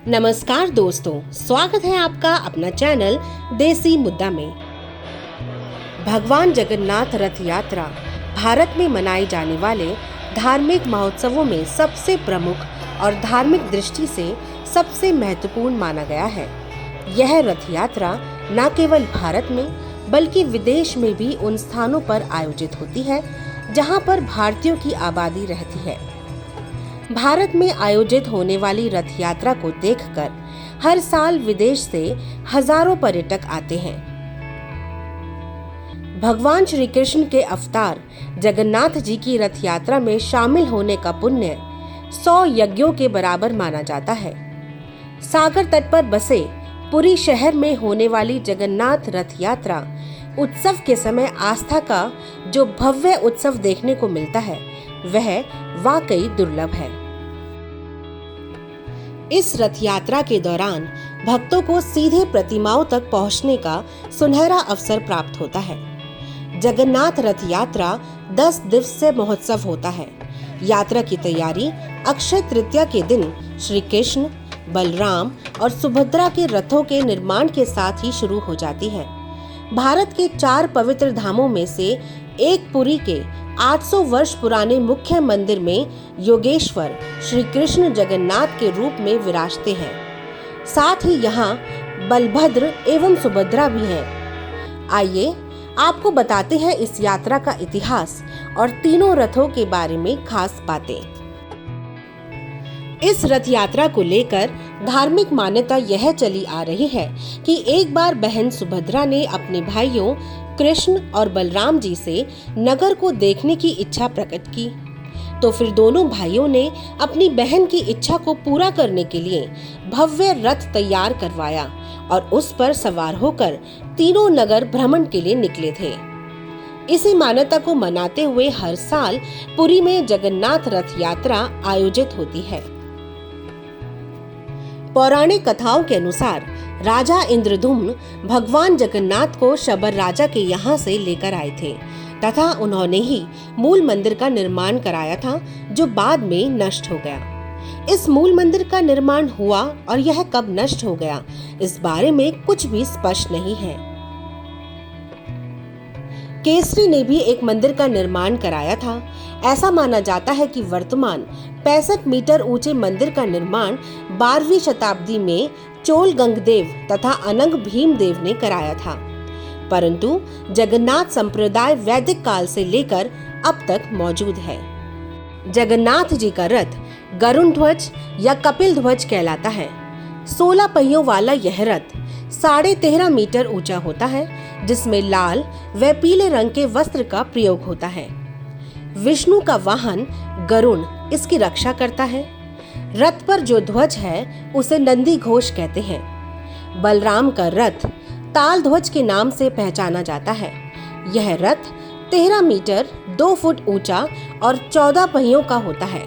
नमस्कार दोस्तों, स्वागत है आपका अपना चैनल देसी मुद्दा में। भगवान जगन्नाथ रथ यात्रा भारत में मनाए जाने वाले धार्मिक महोत्सवों में सबसे प्रमुख और धार्मिक दृष्टि से सबसे महत्वपूर्ण माना गया है। यह रथ यात्रा न केवल भारत में बल्कि विदेश में भी उन स्थानों पर आयोजित होती है जहां पर भारतीयों की आबादी रहती है। भारत में आयोजित होने वाली रथ यात्रा को देखकर हर साल विदेश से हजारों पर्यटक आते हैं। भगवान श्री कृष्ण के अवतार जगन्नाथ जी की रथ यात्रा में शामिल होने का पुण्य 100 यज्ञों के बराबर माना जाता है। सागर तट पर बसे पुरी शहर में होने वाली जगन्नाथ रथ यात्रा उत्सव के समय आस्था का जो भव्य उत्सव देखने को मिलता है वह वाकई दुर्लभ है। इस रथ यात्रा के दौरान भक्तों को सीधे प्रतिमाओं तक पहुंचने का सुनहरा अवसर प्राप्त होता है। जगन्नाथ रथ यात्रा 10 दिवसीय महोत्सव होता है। यात्रा की तैयारी अक्षय तृतीया के दिन श्री कृष्ण, बलराम और सुभद्रा के रथों के निर्माण के साथ ही शुरू हो जाती है। भारत के 4 पवित्र धामों में से एक पुरी के 800 वर्ष पुराने मुख्य मंदिर में योगेश्वर श्री कृष्ण जगन्नाथ के रूप में विराजते हैं। साथ ही यहाँ बलभद्र एवं सुभद्रा भी हैं। आइए आपको बताते हैं इस यात्रा का इतिहास और तीनों रथों के बारे में खास बातें। इस रथ यात्रा को लेकर धार्मिक मान्यता यह चली आ रही है कि एक बार बहन सुभद्रा ने अपने भाइयों कृष्ण और बलराम जी से नगर को देखने की इच्छा प्रकट की, तो फिर दोनों भाइयों ने अपनी बहन की इच्छा को पूरा करने के लिए भव्य रथ तैयार करवाया और उस पर सवार होकर तीनों नगर भ्रमण के लिए निकले थे। इसी मान्यता को मनाते हुए हर साल पुरी में जगन्नाथ रथ यात्रा आयोजित होती है। पौराणिक कथाओं के अनुसार राजा इंद्रदुम्न भगवान जगन्नाथ को शबर राजा के यहाँ से लेकर आए थे तथा उन्होंने ही मूल मंदिर का निर्माण कराया था जो बाद में नष्ट हो गया। इस मूल मंदिर का निर्माण हुआ और यह कब नष्ट हो गया इस बारे में कुछ भी स्पष्ट नहीं है। केसरी ने भी एक मंदिर का निर्माण कराया था। ऐसा माना जाता है कि वर्तमान 65 मीटर ऊंचे मंदिर का निर्माण 12वीं शताब्दी में चोल गंगदेव तथा अनंग भीमदेव ने कराया था, परंतु जगन्नाथ संप्रदाय वैदिक काल से लेकर अब तक मौजूद है। जगन्नाथ जी का रथ गरुण ध्वज या कपिल ध्वज कहलाता है। 16 पहियों वाला यह रथ 13.5 मीटर ऊंचा होता है, जिसमें लाल व पीले रंग के वस्त्र का प्रयोग होता है। विष्णु का वाहन गरुण इसकी रक्षा करता है। रथ पर जो ध्वज है उसे नंदी घोष कहते हैं। बलराम का रथ ताल ध्वज के नाम से पहचाना जाता है। यह रथ 13 मीटर 2 फुट ऊंचा और 14 पहियों का होता है।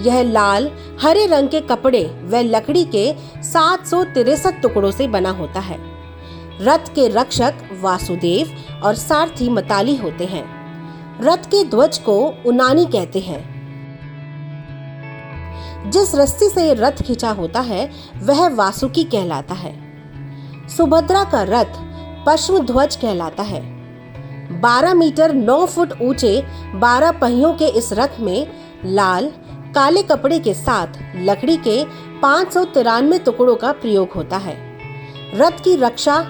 यह लाल हरे रंग के कपड़े व लकड़ी के 763 टुकड़ों से बना होता है। रथ के रक्षक वासुदेव और सारथी मताली होते हैं। रथ के ध्वज को उनानी कहते हैं। जिस रस्सी से रथ खींचा होता है वह वासुकी कहलाता है। सुभद्रा का रथ पश्म ध्वज कहलाता है। 12 मीटर 9 फुट ऊंचे 12 पहियों के इस रथ में लाल काले कपड़े के साथ लकड़ी के 593 टुकड़ों का प्रयोग होता है। रथ की रक्षा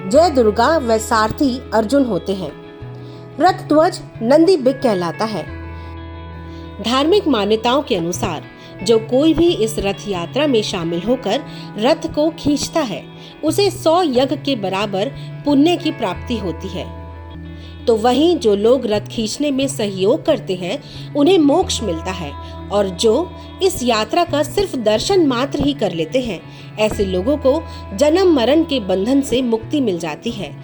जय दुर्गा व सारथी अर्जुन होते हैं। रथ ध्वज नंदी बिग कहलाता है। धार्मिक मान्यताओं के अनुसार जो कोई भी इस रथ यात्रा में शामिल होकर रथ को खींचता है उसे 100 यज्ञ के बराबर पुण्य की प्राप्ति होती है। तो वहीं जो लोग रथ खींचने में सहयोग करते हैं उन्हें मोक्ष मिलता है, और जो इस यात्रा का सिर्फ दर्शन मात्र ही कर लेते हैं ऐसे लोगों को जन्म मरण के बंधन से मुक्ति मिल जाती है।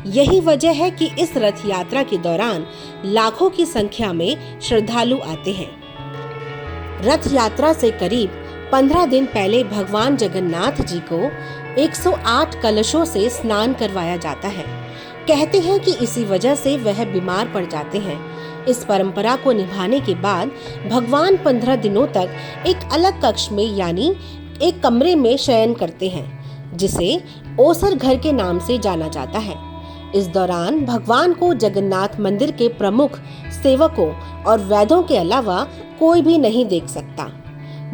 यही वजह है कि इस रथ यात्रा के दौरान लाखों की संख्या में श्रद्धालु आते हैं। रथ यात्रा से करीब 15 दिन पहले भगवान जगन्नाथ जी को 108 कलशों से स्नान करवाया जाता है। कहते हैं कि इसी वजह से वह बीमार पड़ जाते हैं। इस परंपरा को निभाने के बाद भगवान 15 दिनों तक एक अलग कक्ष में यानी एक कमरे में शयन करते हैं, जिसे ओसर घर के नाम से जाना जाता है। इस दौरान भगवान को जगन्नाथ मंदिर के प्रमुख सेवकों और वैद्यों के अलावा कोई भी नहीं देख सकता।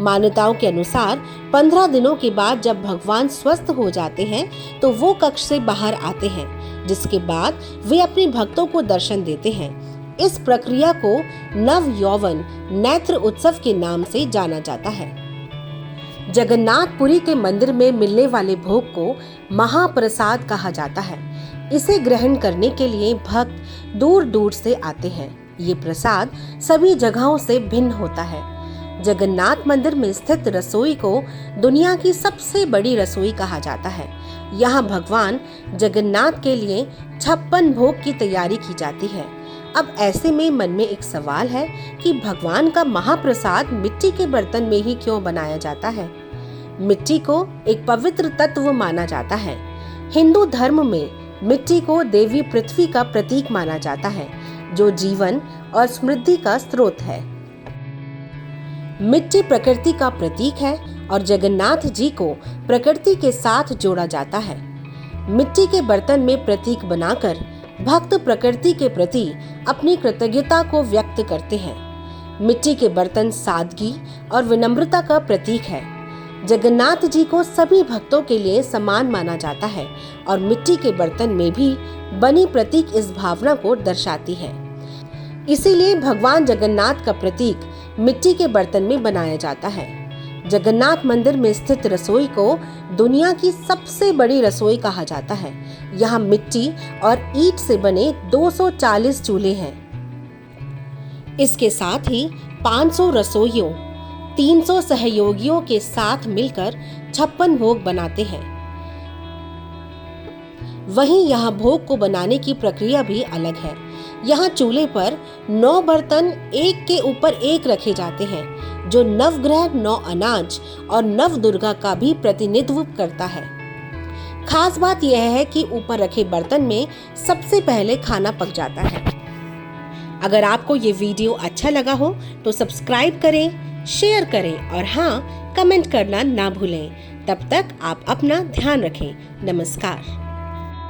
मान्यताओं के अनुसार 15 दिनों के बाद जब भगवान स्वस्थ हो जाते हैं तो वो कक्ष से बाहर आते हैं, जिसके बाद वे अपने भक्तों को दर्शन देते हैं। इस प्रक्रिया को नव यौवन नेत्र उत्सव के नाम से जाना जाता है। जगन्नाथपुरी के मंदिर में मिलने वाले भोग को महाप्रसाद कहा जाता है। इसे ग्रहण करने के लिए भक्त दूर दूर से आते हैं। ये प्रसाद सभी जगहों से भिन्न होता है। जगन्नाथ मंदिर में स्थित रसोई को दुनिया की सबसे बड़ी रसोई कहा जाता है। यहाँ भगवान जगन्नाथ के लिए 56 भोग की तैयारी की जाती है। अब ऐसे में मन में एक सवाल है कि भगवान का महाप्रसाद मिट्टी के बर्तन में ही क्यों बनाया जाता है? मिट्टी को एक पवित्र तत्व माना जाता है। हिंदू धर्म में मिट्टी को देवी पृथ्वी का प्रतीक माना जाता है, जो जीवन और समृद्धि का स्रोत है। मिट्टी प्रकृति का प्रतीक है और जगन्नाथ जी को प्रकृति के साथ जोड़ा जाता है। मिट्टी के बर्तन में प्रतीक बनाकर भक्त प्रकृति के प्रति अपनी कृतज्ञता को व्यक्त करते हैं। मिट्टी के बर्तन सादगी और विनम्रता का प्रतीक है। जगन्नाथ जी को सभी भक्तों के लिए समान माना जाता है और मिट्टी के बर्तन में भी बनी प्रतीक इस भावना को दर्शाती है। इसीलिए भगवान जगन्नाथ का प्रतीक मिट्टी के बर्तन में बनाया जाता है। जगन्नाथ मंदिर में स्थित रसोई को दुनिया की सबसे बड़ी रसोई कहा जाता है। यहाँ मिट्टी और ईंट से बने 240 चूल्हे हैं। इसके साथ ही 500 रसोइयों, 300 सहयोगियों के साथ मिलकर 56 भोग बनाते हैं। वहीं यहाँ भोग को बनाने की प्रक्रिया भी अलग है। यहाँ चूल्हे पर 9 बर्तन एक के ऊपर एक रखे जाते हैं, जो नवग्रह, 9 अनाज और नव दुर्गा का भी प्रतिनिधित्व करता है। खास बात यह है कि ऊपर रखे बर्तन में सबसे पहले खाना पक जाता है। अगर आपको ये वीडियो अच्छा लगा हो तो सब्सक्राइब करें, शेयर करें और हाँ, कमेंट करना ना भूलें। तब तक आप अपना ध्यान रखें। नमस्कार।